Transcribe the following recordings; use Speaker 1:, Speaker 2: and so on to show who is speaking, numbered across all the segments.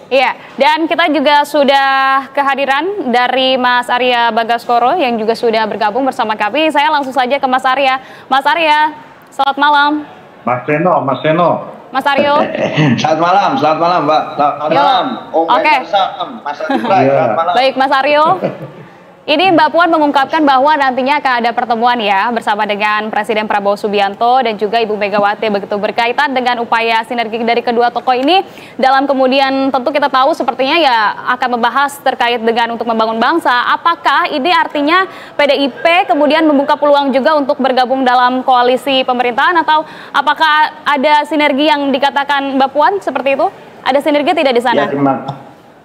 Speaker 1: Iya, dan kita juga sudah kehadiran dari Mas Arya Bagaskoro yang juga sudah bergabung bersama kami. Saya langsung saja ke Mas Arya. Mas Arya, selamat malam.
Speaker 2: Mas Seno.
Speaker 1: Mas Aryo.
Speaker 3: Selamat malam Mbak. Selamat malam.
Speaker 1: Oke.
Speaker 3: Mas Aryo, selamat malam.
Speaker 1: Baik Mas Aryo. Ini Mbak Puan mengungkapkan bahwa nantinya akan ada pertemuan ya bersama dengan Presiden Prabowo Subianto dan juga Ibu Megawati begitu berkaitan dengan upaya sinergi dari kedua tokoh ini dalam kemudian tentu kita tahu sepertinya ya akan membahas terkait dengan untuk membangun bangsa. Apakah ini artinya PDIP kemudian membuka peluang juga untuk bergabung dalam koalisi pemerintahan atau apakah ada sinergi yang dikatakan Mbak Puan seperti itu? Ada sinergi tidak di sana?
Speaker 3: Ya,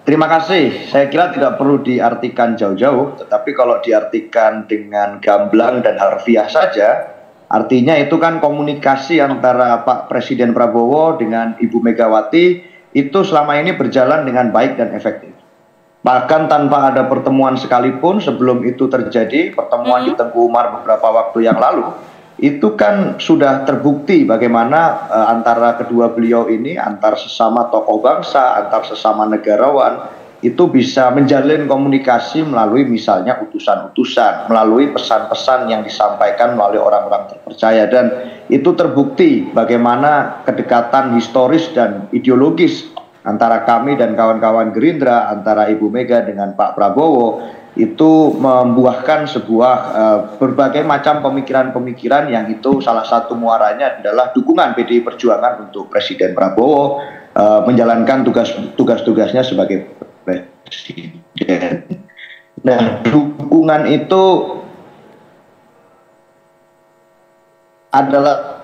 Speaker 3: terima kasih. Saya kira tidak perlu diartikan jauh-jauh, tetapi kalau diartikan dengan gamblang dan harfiah saja, artinya itu kan komunikasi antara Pak Presiden Prabowo dengan Ibu Megawati itu selama ini berjalan dengan baik dan efektif. Bahkan tanpa ada pertemuan sekalipun sebelum itu terjadi, pertemuan di Tengku Umar beberapa waktu yang lalu, itu kan sudah terbukti bagaimana antara kedua beliau ini, antar sesama tokoh bangsa, antar sesama negarawan, itu bisa menjalin komunikasi melalui misalnya utusan-utusan, melalui pesan-pesan yang disampaikan melalui orang-orang terpercaya. Dan itu terbukti bagaimana kedekatan historis dan ideologis antara kami dan kawan-kawan Gerindra, antara Ibu Mega dengan Pak Prabowo, itu membuahkan sebuah berbagai macam pemikiran-pemikiran yang itu salah satu muaranya adalah dukungan PDI Perjuangan untuk Presiden Prabowo menjalankan tugas-tugasnya sebagai Presiden. Nah, dukungan itu adalah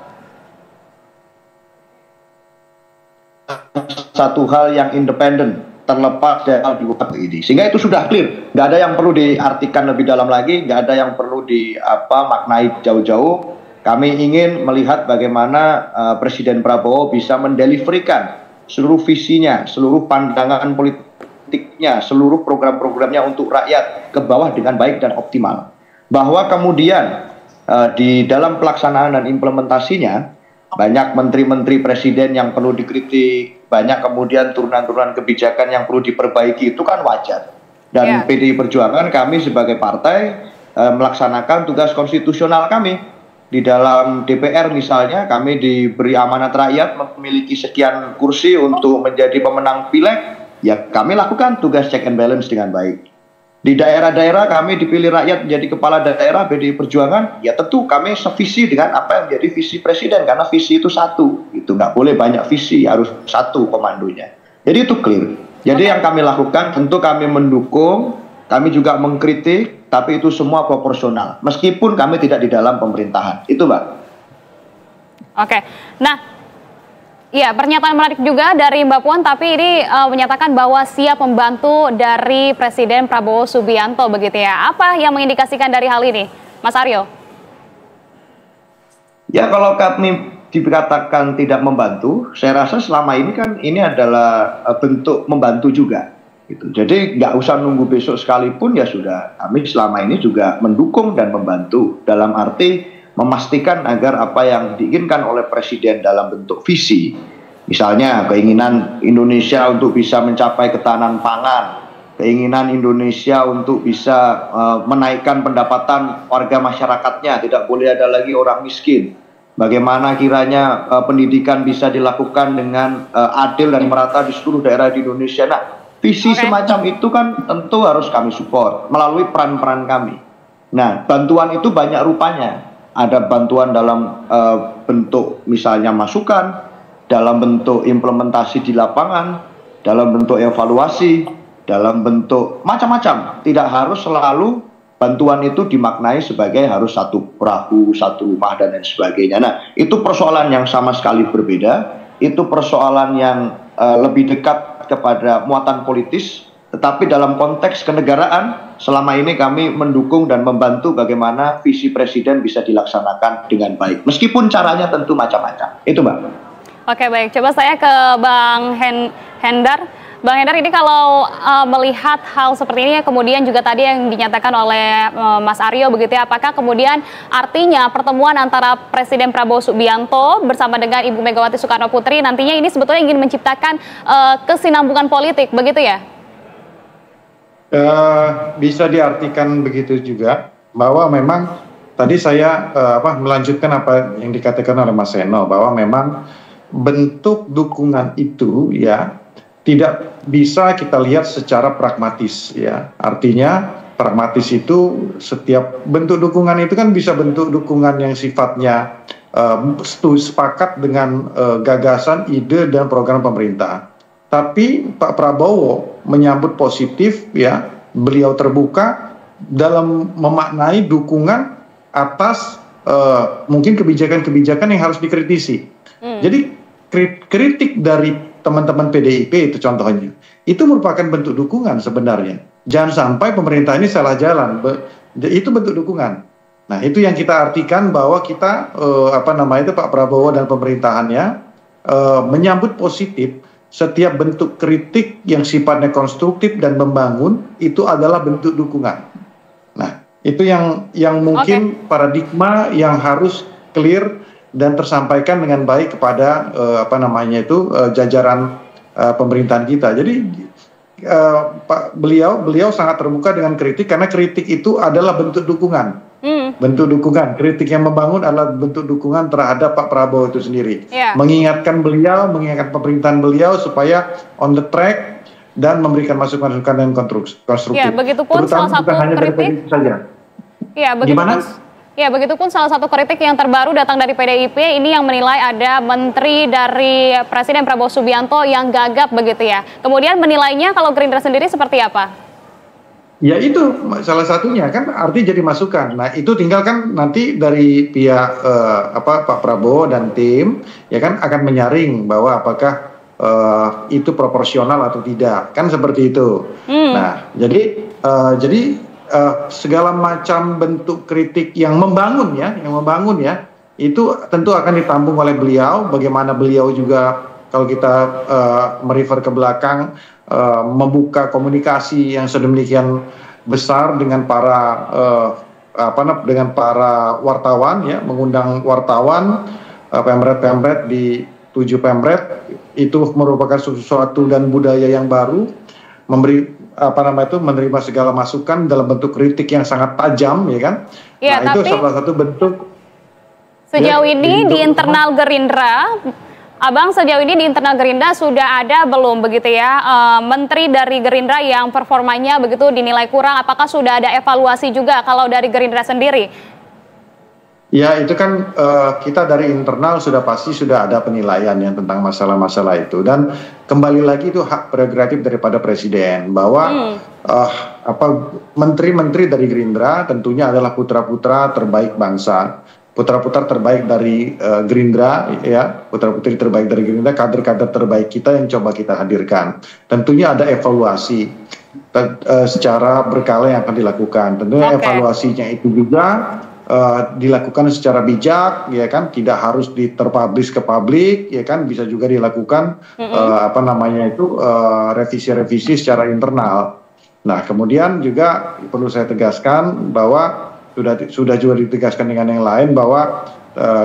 Speaker 3: satu hal yang independen, terlepas dari waktu ini, sehingga itu sudah clear, nggak ada yang perlu diartikan lebih dalam lagi, nggak ada yang perlu maknai jauh-jauh. Kami ingin melihat bagaimana Presiden Prabowo bisa mendeliverikan seluruh visinya, seluruh pandangan politiknya, seluruh program-programnya untuk rakyat ke bawah dengan baik dan optimal. Bahwa kemudian di dalam pelaksanaan dan implementasinya banyak menteri-menteri presiden yang perlu dikritik, banyak kemudian turunan-turunan kebijakan yang perlu diperbaiki, itu kan wajar. Dan PDI Perjuangan, kami sebagai partai melaksanakan tugas konstitusional kami. Di dalam DPR misalnya, kami diberi amanat rakyat memiliki sekian kursi untuk menjadi pemenang pileg, ya kami lakukan tugas check and balance dengan baik. Di daerah-daerah kami dipilih rakyat menjadi kepala daerah PDI Perjuangan, ya tentu kami sevisi dengan apa yang menjadi visi presiden, karena visi itu satu, itu nggak boleh banyak visi, harus satu komandonya. Jadi itu clear. Jadi yang kami lakukan tentu kami mendukung, kami juga mengkritik, tapi itu semua proporsional, meskipun kami tidak di dalam pemerintahan. Itu Mbak.
Speaker 1: Oke, nah. Ya, pernyataan menarik juga dari Mbak Puan, tapi ini menyatakan bahwa siap membantu dari Presiden Prabowo Subianto, begitu ya. Apa yang mengindikasikan dari hal ini, Mas Aryo?
Speaker 3: Ya, kalau kami dikatakan tidak membantu, saya rasa selama ini kan ini adalah bentuk membantu juga. Gitu. Jadi nggak usah nunggu besok sekalipun, ya sudah. Kami selama ini juga mendukung dan membantu, dalam arti memastikan agar apa yang diinginkan oleh Presiden dalam bentuk visi, misalnya keinginan Indonesia untuk bisa mencapai ketahanan pangan, keinginan Indonesia untuk bisa menaikkan pendapatan warga masyarakatnya, tidak boleh ada lagi orang miskin, bagaimana kiranya pendidikan bisa dilakukan dengan adil dan merata di seluruh daerah di Indonesia. Nah, visi semacam itu kan tentu harus kami support melalui peran-peran kami. Nah, bantuan itu banyak rupanya. Ada bantuan dalam bentuk misalnya masukan, dalam bentuk implementasi di lapangan, dalam bentuk evaluasi, dalam bentuk macam-macam. Tidak harus selalu bantuan itu dimaknai sebagai harus satu perahu, satu rumah, dan lain sebagainya. Nah, itu persoalan yang sama sekali berbeda. Itu persoalan yang lebih dekat kepada muatan politis. Tetapi dalam konteks kenegaraan, selama ini kami mendukung dan membantu bagaimana visi Presiden bisa dilaksanakan dengan baik. Meskipun caranya tentu macam-macam. Itu Mbak.
Speaker 1: Oke, baik. Coba saya ke Bang Hendar. Bang Hendar, ini kalau melihat hal seperti ini, kemudian juga tadi yang dinyatakan oleh Mas Aryo begitu ya, apakah kemudian artinya pertemuan antara Presiden Prabowo Subianto bersama dengan Ibu Megawati Soekarno Putri nantinya ini sebetulnya ingin menciptakan kesinambungan politik, begitu ya?
Speaker 4: Bisa diartikan begitu juga, bahwa memang tadi saya melanjutkan apa yang dikatakan oleh Mas Seno, bahwa memang bentuk dukungan itu ya tidak bisa kita lihat secara pragmatis ya. Artinya pragmatis itu setiap bentuk dukungan itu kan bisa bentuk dukungan yang sifatnya sepakat dengan gagasan, ide dan program pemerintah. Tapi Pak Prabowo menyambut positif ya, beliau terbuka dalam memaknai dukungan atas mungkin kebijakan-kebijakan yang harus dikritisi. Jadi kritik dari teman-teman PDIP itu contohnya, itu merupakan bentuk dukungan sebenarnya. Jangan sampai pemerintah ini salah jalan, itu bentuk dukungan. Nah itu yang kita artikan bahwa kita Pak Prabowo dan pemerintahannya menyambut positif setiap bentuk kritik yang sifatnya konstruktif dan membangun, itu adalah bentuk dukungan. Nah itu yang mungkin paradigma yang harus clear dan tersampaikan dengan baik kepada jajaran pemerintahan kita. Jadi beliau sangat terbuka dengan kritik, karena kritik itu adalah bentuk dukungan. Bentuk dukungan, kritik yang membangun adalah bentuk dukungan terhadap Pak Prabowo itu sendiri. Mengingatkan beliau, mengingatkan pemerintahan beliau supaya on the track dan memberikan masukan-masukan dan konstruktif.
Speaker 1: Ya, begitupun salah satu kritik saja. Ya, begitupun salah satu kritik yang terbaru datang dari PDIP ini yang menilai ada menteri dari Presiden Prabowo Subianto yang gagap begitu ya. Kemudian menilainya kalau Gerindra sendiri seperti apa?
Speaker 4: Ya itu salah satunya kan, arti jadi masukan. Nah itu tinggal kan nanti dari pihak Pak Prabowo dan tim ya kan akan menyaring bahwa apakah itu proporsional atau tidak, kan seperti itu. Nah jadi segala macam bentuk kritik yang membangun ya, itu tentu akan ditampung oleh beliau. Bagaimana beliau juga kalau kita merefer ke belakang membuka komunikasi yang sedemikian besar dengan para wartawan ya, mengundang wartawan pemret di 7 pemret, itu merupakan sesuatu dan budaya yang baru, menerima segala masukan dalam bentuk kritik yang sangat tajam ya kan.
Speaker 1: Ya,
Speaker 4: nah
Speaker 1: tapi
Speaker 4: itu salah satu bentuk
Speaker 1: sejauh ini di internal Gerindra, Abang, sejauh ini di internal Gerindra sudah ada belum begitu ya menteri dari Gerindra yang performanya begitu dinilai kurang? Apakah sudah ada evaluasi juga kalau dari Gerindra sendiri?
Speaker 4: Ya itu kan kita dari internal sudah pasti sudah ada penilaian yang tentang masalah-masalah itu, dan kembali lagi itu hak prerogatif daripada presiden bahwa menteri-menteri dari Gerindra tentunya adalah putra-putra terbaik bangsa, putra-putra terbaik dari Gerindra ya, putra-putri terbaik dari Gerindra, kader-kader terbaik kita yang coba kita hadirkan. Tentunya ada evaluasi secara berkala yang akan dilakukan. Tentunya evaluasinya itu juga dilakukan secara bijak ya kan, tidak harus terpublish ke publik ya kan, bisa juga dilakukan revisi-revisi secara internal. Nah kemudian juga perlu saya tegaskan bahwa sudah juga ditegaskan dengan yang lain bahwa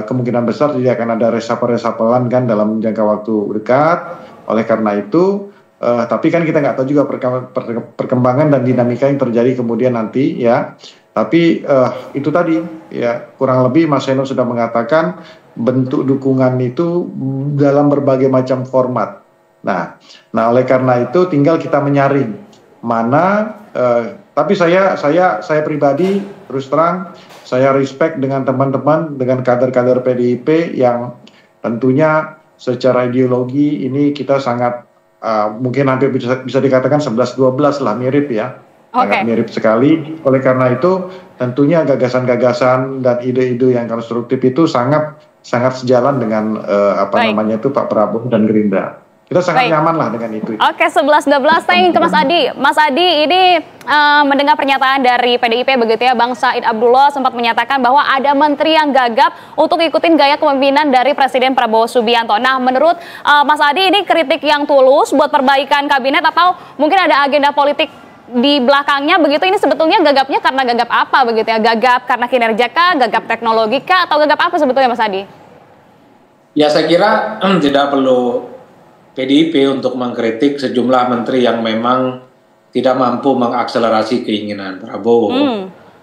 Speaker 4: kemungkinan besar tidak akan ada resapel-resapelan kan dalam jangka waktu dekat. Oleh karena itu tapi kan kita nggak tahu juga perkembangan dan dinamika yang terjadi kemudian nanti ya. Tapi itu tadi ya, kurang lebih Mas Seno sudah mengatakan bentuk dukungan itu dalam berbagai macam format. Nah oleh karena itu tinggal kita menyaring mana. Tapi saya pribadi terus terang saya respect dengan teman-teman, dengan kader-kader PDIP yang tentunya secara ideologi ini kita sangat mungkin hampir bisa dikatakan 11-12 lah, mirip ya. Sangat mirip sekali. Oleh karena itu tentunya gagasan-gagasan dan ide-ide yang konstruktif itu sangat sejalan dengan Pak Prabowo dan Gerindra. Kita sangat nyaman lah dengan itu.
Speaker 1: Oke, 11-12 saya ingin ke Mas Adi. Mas Adi, ini mendengar pernyataan dari PDIP begitu ya, Bang Said Abdullah sempat menyatakan bahwa ada menteri yang gagap untuk ikutin gaya kepemimpinan dari Presiden Prabowo Subianto. Nah, menurut Mas Adi, ini kritik yang tulus buat perbaikan kabinet atau mungkin ada agenda politik di belakangnya begitu? Ini sebetulnya gagapnya karena gagap apa begitu ya? Gagap karena kinerja kah, gagap teknologi kah, atau gagap apa sebetulnya Mas Adi?
Speaker 5: Ya, saya kira tidak perlu PDIP untuk mengkritik sejumlah menteri yang memang tidak mampu mengakselerasi keinginan Prabowo.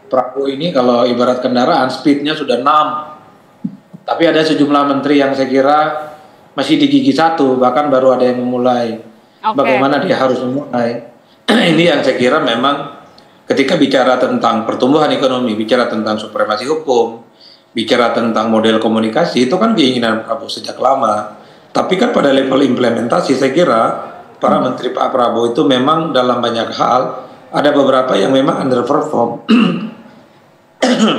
Speaker 5: Prabowo ini kalau ibarat kendaraan speednya sudah 6. Tapi ada sejumlah menteri yang saya kira masih di gigi 1, bahkan baru ada yang memulai. Bagaimana dia harus memulai? Ini yang saya kira memang ketika bicara tentang pertumbuhan ekonomi, bicara tentang supremasi hukum, bicara tentang model komunikasi, itu kan keinginan Prabowo sejak lama. Tapi kan pada level implementasi saya kira para menteri Pak Prabowo itu memang dalam banyak hal ada beberapa yang memang underperform.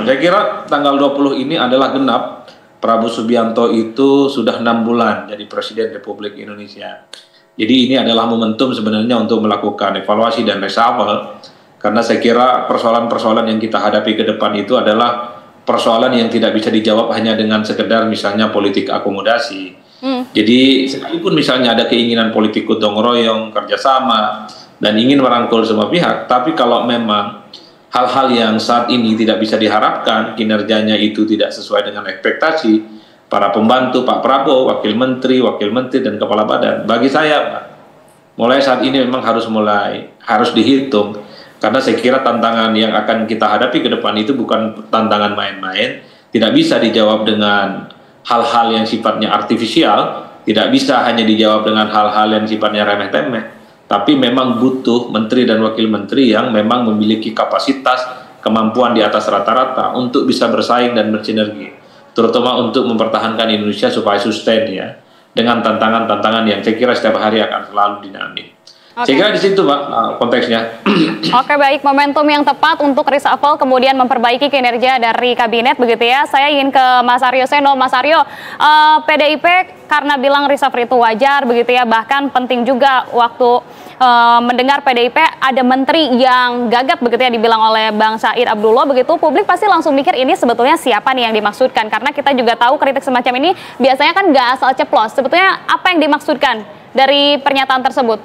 Speaker 5: Saya kira tanggal 20 ini adalah genap Prabowo Subianto itu sudah 6 bulan jadi Presiden Republik Indonesia. Jadi ini adalah momentum sebenarnya untuk melakukan evaluasi dan reshuffle, karena saya kira persoalan-persoalan yang kita hadapi ke depan itu adalah persoalan yang tidak bisa dijawab hanya dengan sekedar misalnya politik akomodasi. Jadi sekalipun misalnya ada keinginan politik gotong royong, kerjasama, dan ingin merangkul semua pihak, tapi kalau memang hal-hal yang saat ini tidak bisa diharapkan, kinerjanya itu tidak sesuai dengan ekspektasi para pembantu Pak Prabowo, wakil menteri, dan kepala badan, bagi saya mulai saat ini memang harus dihitung, karena saya kira tantangan yang akan kita hadapi ke depan itu bukan tantangan main-main, tidak bisa dijawab dengan hal-hal yang sifatnya artifisial, tidak bisa hanya dijawab dengan hal-hal yang sifatnya remeh-temeh, tapi memang butuh menteri dan wakil menteri yang memang memiliki kapasitas, kemampuan di atas rata-rata untuk bisa bersaing dan bersinergi, terutama untuk mempertahankan Indonesia supaya sustain ya, dengan tantangan-tantangan yang saya kira setiap hari akan selalu dinamik. Saya kira di situ Pak konteksnya.
Speaker 1: Oke, baik, momentum yang tepat untuk reshuffle kemudian memperbaiki kinerja dari kabinet begitu ya. Saya ingin ke Mas Aryo Seno. Mas Aryo, PDIP karena bilang reshuffle itu wajar begitu ya, bahkan penting juga waktu mendengar PDIP ada menteri yang gagap begitu ya dibilang oleh Bang Said Abdullah begitu, publik pasti langsung mikir ini sebetulnya siapa nih yang dimaksudkan, karena kita juga tahu kritik semacam ini biasanya kan nggak asal ceplos. Sebetulnya apa yang dimaksudkan dari pernyataan tersebut,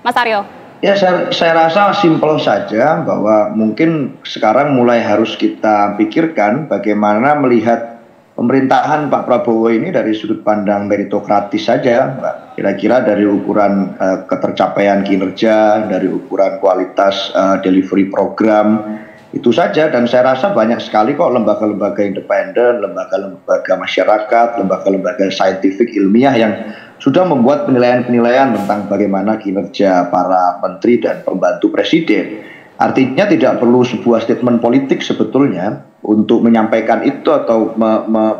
Speaker 1: Mas Aryo?
Speaker 3: Ya, saya rasa simpel saja bahwa mungkin sekarang mulai harus kita pikirkan bagaimana melihat pemerintahan Pak Prabowo ini dari sudut pandang meritokratis saja, Mbak. Kira-kira dari ukuran ketercapaian kinerja, dari ukuran kualitas delivery program, itu saja. Dan saya rasa banyak sekali kok lembaga-lembaga independen, lembaga-lembaga masyarakat, lembaga-lembaga saintifik ilmiah yang sudah membuat penilaian-penilaian tentang bagaimana kinerja para menteri dan pembantu presiden. Artinya tidak perlu sebuah statement politik sebetulnya untuk menyampaikan itu atau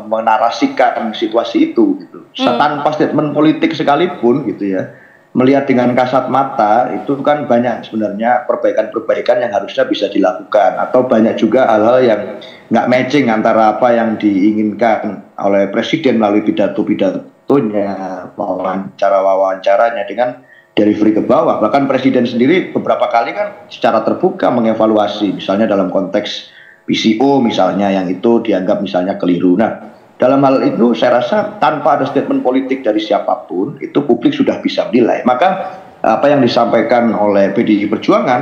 Speaker 3: menarasikan situasi itu gitu. Tanpa statement politik sekalipun gitu ya, melihat dengan kasat mata itu kan banyak sebenarnya perbaikan-perbaikan yang harusnya bisa dilakukan, atau banyak juga hal-hal yang nggak matching antara apa yang diinginkan oleh presiden melalui pidato-pidatonya, wawancara-wawancaranya dengan delivery ke bawah. Bahkan presiden sendiri beberapa kali kan secara terbuka mengevaluasi, misalnya dalam konteks PCO misalnya, yang itu dianggap misalnya keliru. Nah, dalam hal itu saya rasa tanpa ada statement politik dari siapapun, itu publik sudah bisa menilai. Maka apa yang disampaikan oleh PDI Perjuangan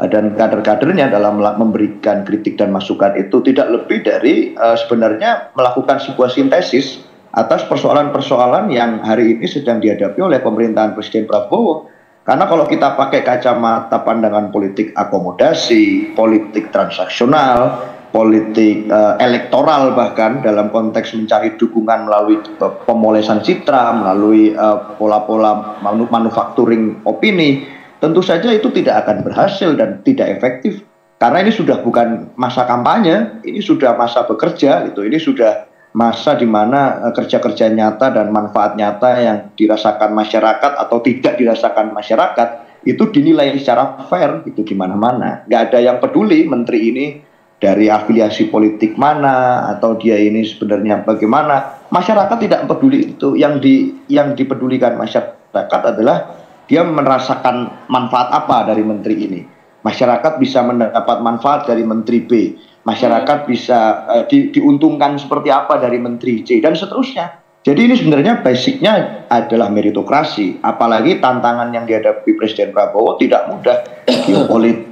Speaker 3: dan kader-kadernya dalam memberikan kritik dan masukan itu tidak lebih dari sebenarnya melakukan sebuah sintesis atas persoalan-persoalan yang hari ini sedang dihadapi oleh pemerintahan Presiden Prabowo. Karena kalau kita pakai kacamata pandangan politik akomodasi, politik transaksional, politik elektoral, bahkan dalam konteks mencari dukungan melalui pemolesan citra, melalui pola-pola manufacturing opini, tentu saja itu tidak akan berhasil dan tidak efektif. Karena ini sudah bukan masa kampanye, ini sudah masa bekerja, gitu. Ini sudah masa di mana kerja-kerja nyata dan manfaat nyata yang dirasakan masyarakat atau tidak dirasakan masyarakat itu dinilai secara fair gitu di mana-mana. Nggak ada yang peduli menteri ini dari afiliasi politik mana atau dia ini sebenarnya bagaimana. Masyarakat tidak peduli itu. Yang dipedulikan masyarakat adalah dia merasakan manfaat apa dari menteri ini. masyarakat bisa mendapat manfaat dari Menteri B, masyarakat bisa diuntungkan seperti apa dari Menteri C, dan seterusnya. Jadi ini sebenarnya basicnya adalah meritokrasi, apalagi tantangan yang dihadapi Presiden Prabowo tidak mudah.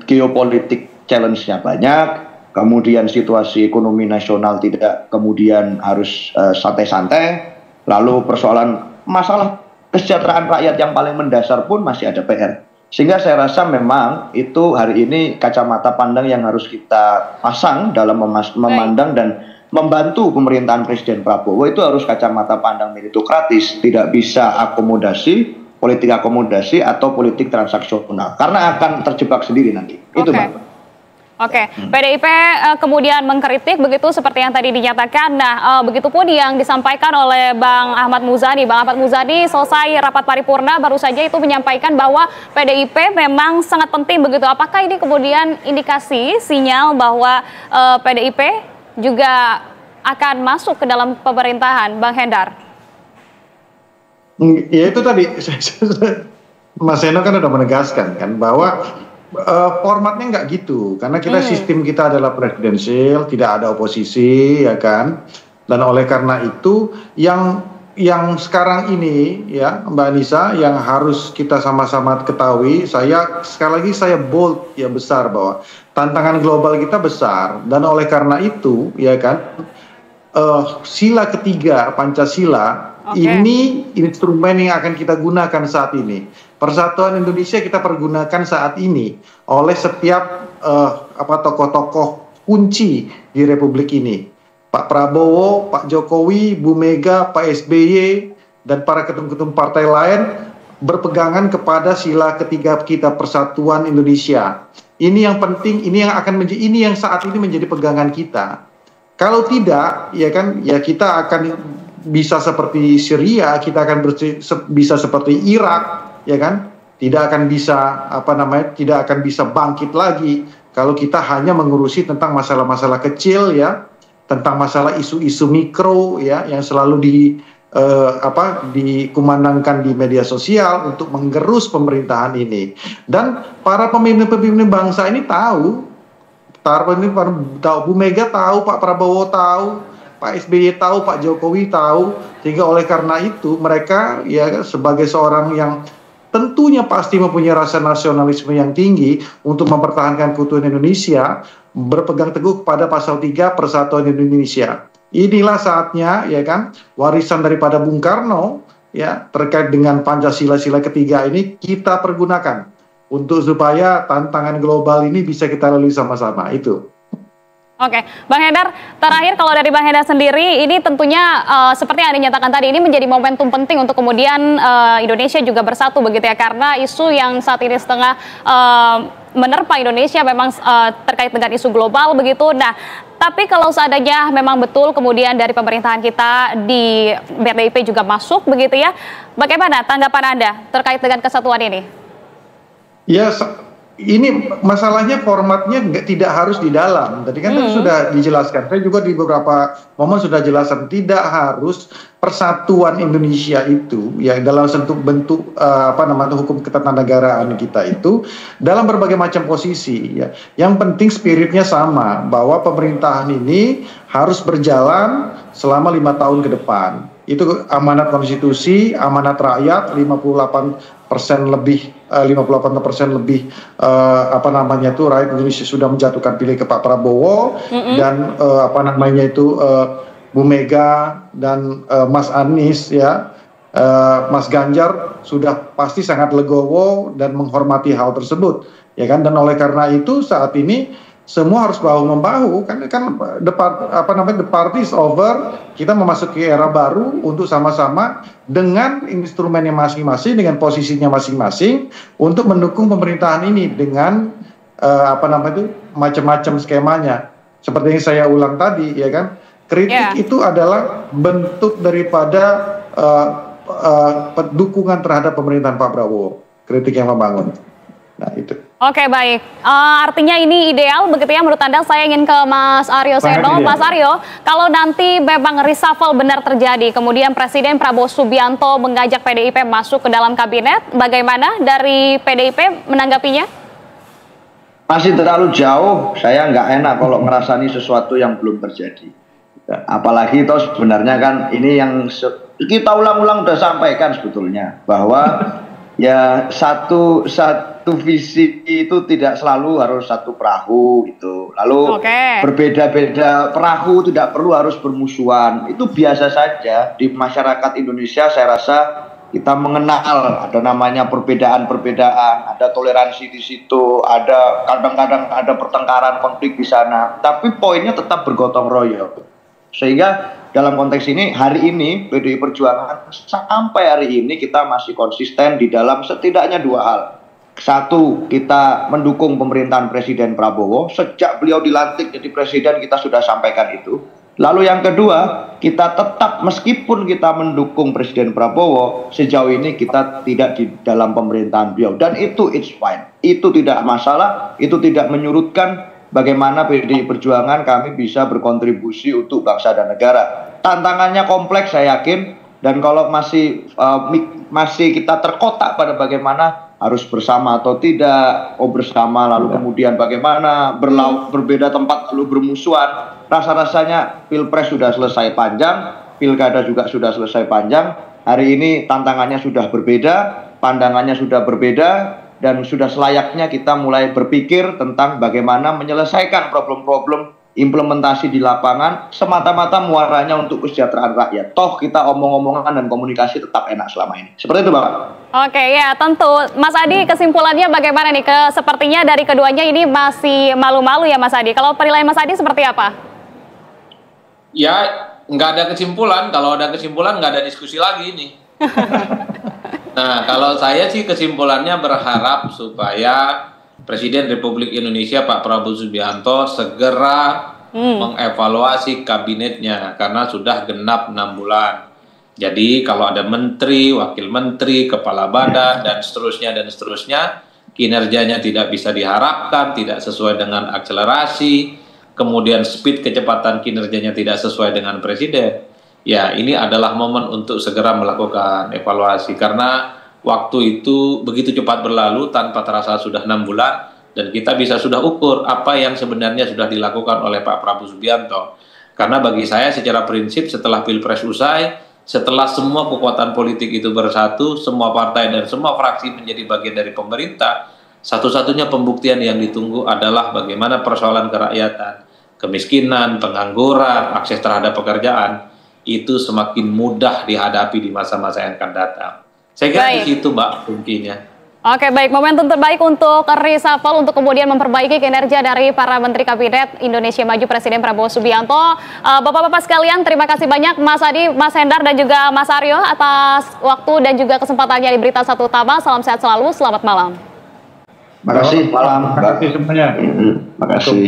Speaker 3: Geopolitik challenge-nya banyak, kemudian situasi ekonomi nasional tidak kemudian harus santai-santai, lalu persoalan masalah kesejahteraan rakyat yang paling mendasar pun masih ada PR. Sehingga saya rasa memang itu hari ini kacamata pandang yang harus kita pasang dalam memandang dan membantu pemerintahan Presiden Prabowo itu harus kacamata pandang meritokratis, tidak bisa politik akomodasi atau politik transaksional, karena akan terjebak sendiri nanti. Itu Mbak.
Speaker 1: Oke, PDIP kemudian mengkritik begitu seperti yang tadi dinyatakan. Nah, begitupun yang disampaikan oleh Bang Ahmad Muzani. Bang Ahmad Muzani selesai rapat paripurna baru saja itu menyampaikan bahwa PDIP memang sangat penting begitu. Apakah ini kemudian indikasi sinyal bahwa PDIP juga akan masuk ke dalam pemerintahan, Bang Hendar?
Speaker 4: Ya itu tadi, Mas Seno kan udah menegaskan kan bahwa formatnya nggak gitu, karena sistem kita adalah presidensial, tidak ada oposisi, ya kan. Dan oleh karena itu yang sekarang ini ya Mbak Anissa yang harus kita sama-sama ketahui, sekali lagi saya bold ya besar bahwa tantangan global kita besar, dan oleh karena itu ya kan sila ketiga Pancasila ini instrumen yang akan kita gunakan saat ini. Persatuan Indonesia kita pergunakan saat ini oleh setiap tokoh-tokoh kunci di Republik ini. Pak Prabowo, Pak Jokowi, Bu Mega, Pak SBY, dan para ketum-ketum partai lain berpegangan kepada sila ketiga kita, Persatuan Indonesia. Ini yang penting, ini yang saat ini menjadi pegangan kita. Kalau tidak, ya kan, ya kita akan bisa seperti Syria, kita akan bisa seperti Irak, ya kan, tidak akan bisa bangkit lagi kalau kita hanya mengurusi tentang masalah-masalah kecil ya, tentang masalah isu-isu mikro ya yang selalu dikumandangkan di media sosial untuk menggerus pemerintahan ini. Dan para pemimpin bangsa ini tahu, Bu Mega tahu, Pak Prabowo tahu, Pak SBY tahu, Pak Jokowi tahu, sehingga oleh karena itu mereka ya sebagai seorang yang tentunya pasti mempunyai rasa nasionalisme yang tinggi untuk mempertahankan keutuhan Indonesia, berpegang teguh kepada pasal 3 Persatuan Indonesia. Inilah saatnya ya kan warisan daripada Bung Karno ya terkait dengan Pancasila sila ketiga ini kita pergunakan untuk supaya tantangan global ini bisa kita lalui sama-sama itu.
Speaker 1: Oke, Bang Hendar, terakhir kalau dari Bang Hendar sendiri, ini tentunya seperti yang dinyatakan tadi, ini menjadi momentum penting untuk kemudian Indonesia juga bersatu begitu ya, karena isu yang saat ini setengah menerpa Indonesia memang terkait dengan isu global begitu. Nah, tapi kalau seandainya memang betul kemudian dari pemerintahan kita di PDIP juga masuk begitu ya, bagaimana tanggapan Anda terkait dengan kesatuan ini? Ya,
Speaker 4: ini masalahnya formatnya tidak harus di dalam. Tadi kan sudah dijelaskan. Saya juga di beberapa momen sudah jelaskan tidak harus persatuan Indonesia itu ya dalam bentuk hukum ketatanegaraan kita itu dalam berbagai macam posisi ya. Yang penting spiritnya sama bahwa pemerintahan ini harus berjalan selama 5 tahun ke depan. Itu amanat konstitusi, amanat rakyat 58% lebih rakyat Indonesia sudah menjatuhkan pilih ke Pak Prabowo dan Bu Mega dan Mas Anies ya, Mas Ganjar sudah pasti sangat legowo dan menghormati hal tersebut ya kan, dan oleh karena itu saat ini semua harus bahu membahu kan the party is over, kita memasuki era baru untuk sama-sama dengan instrumennya masing-masing, dengan posisinya masing-masing untuk mendukung pemerintahan ini dengan macam-macam skemanya. Seperti yang saya ulang tadi ya kan, kritik itu adalah bentuk daripada dukungan terhadap pemerintahan Pak Prabowo, kritik yang membangun. Nah itu.
Speaker 1: Oke, baik. Artinya ini ideal begitu ya menurut Anda. Saya ingin ke Mas Aryo Seno. Mas Aryo, kalau nanti memang reshuffle benar terjadi, kemudian Presiden Prabowo Subianto mengajak PDIP masuk ke dalam kabinet, bagaimana dari PDIP menanggapinya?
Speaker 3: masih terlalu jauh. Saya nggak enak kalau ngerasani sesuatu yang belum terjadi. Apalagi itu sebenarnya kan ini yang kita ulang-ulang udah sampaikan sebetulnya bahwa ya satu visi itu tidak selalu harus satu perahu gitu. Lalu berbeda-beda perahu tidak perlu harus bermusuhan. Itu biasa saja di masyarakat Indonesia. Saya rasa kita mengenal ada namanya perbedaan-perbedaan, ada toleransi di situ, ada kadang-kadang ada pertengkaran, konflik di sana. Tapi poinnya tetap bergotong royong. Sehingga dalam konteks ini hari ini PDI Perjuangan sampai hari ini kita masih konsisten di dalam setidaknya dua hal. Satu, kita mendukung pemerintahan Presiden Prabowo. Sejak beliau dilantik jadi presiden kita sudah sampaikan itu. Lalu yang kedua, kita tetap meskipun kita mendukung Presiden Prabowo, sejauh ini kita tidak di dalam pemerintahan beliau. Dan itu it's fine. Itu tidak masalah, itu tidak menyurutkan bagaimana PDI Perjuangan kami bisa berkontribusi untuk bangsa dan negara. Tantangannya kompleks saya yakin, dan kalau masih kita terkotak pada bagaimana harus bersama atau tidak, bersama lalu kemudian bagaimana berbeda tempat lalu bermusuhan. Rasa-rasanya Pilpres sudah selesai panjang, Pilkada juga sudah selesai panjang. Hari ini tantangannya sudah berbeda, pandangannya sudah berbeda, dan sudah selayaknya kita mulai berpikir tentang bagaimana menyelesaikan problem-problem implementasi di lapangan semata-mata muaranya untuk kesejahteraan rakyat. Toh kita omong-omongan dan komunikasi tetap enak selama ini. Seperti itu, Bapak.
Speaker 1: Oke, ya tentu. Mas Adi, kesimpulannya bagaimana nih? Sepertinya dari keduanya ini masih malu-malu ya, Mas Adi. Kalau penilaian Mas Adi seperti apa?
Speaker 5: Ya, nggak ada kesimpulan. Kalau ada kesimpulan, nggak ada diskusi lagi nih. Nah, kalau saya sih kesimpulannya berharap supaya Presiden Republik Indonesia Pak Prabowo Subianto segera mengevaluasi kabinetnya karena sudah genap 6 bulan. Jadi kalau ada menteri, wakil menteri, kepala badan dan seterusnya, kinerjanya tidak bisa diharapkan, tidak sesuai dengan akselerasi, kemudian speed kecepatan kinerjanya tidak sesuai dengan presiden. Ya, ini adalah momen untuk segera melakukan evaluasi karena waktu itu begitu cepat berlalu tanpa terasa sudah 6 bulan dan kita bisa sudah ukur apa yang sebenarnya sudah dilakukan oleh Pak Prabowo Subianto. Karena bagi saya secara prinsip setelah Pilpres usai, setelah semua kekuatan politik itu bersatu, semua partai dan semua fraksi menjadi bagian dari pemerintah, satu-satunya pembuktian yang ditunggu adalah bagaimana persoalan kerakyatan, kemiskinan, pengangguran, akses terhadap pekerjaan itu semakin mudah dihadapi di masa-masa yang akan datang. Saya kira di situ, Mbak, kuncinya.
Speaker 1: Oke, baik. Momentum terbaik untuk reshuffle untuk kemudian memperbaiki kinerja dari para Menteri Kabinet Indonesia Maju Presiden Prabowo Subianto. Bapak-bapak sekalian, terima kasih banyak Mas Adi, Mas Hendar, dan juga Mas Aryo atas waktu dan juga kesempatannya di Berita Satu Utama. Salam sehat selalu, selamat malam.
Speaker 3: Makasih, malam.
Speaker 2: Terima kasih semuanya.
Speaker 3: Makasih.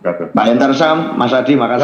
Speaker 3: Pak Hendar Sam, Mas Adi, makasih.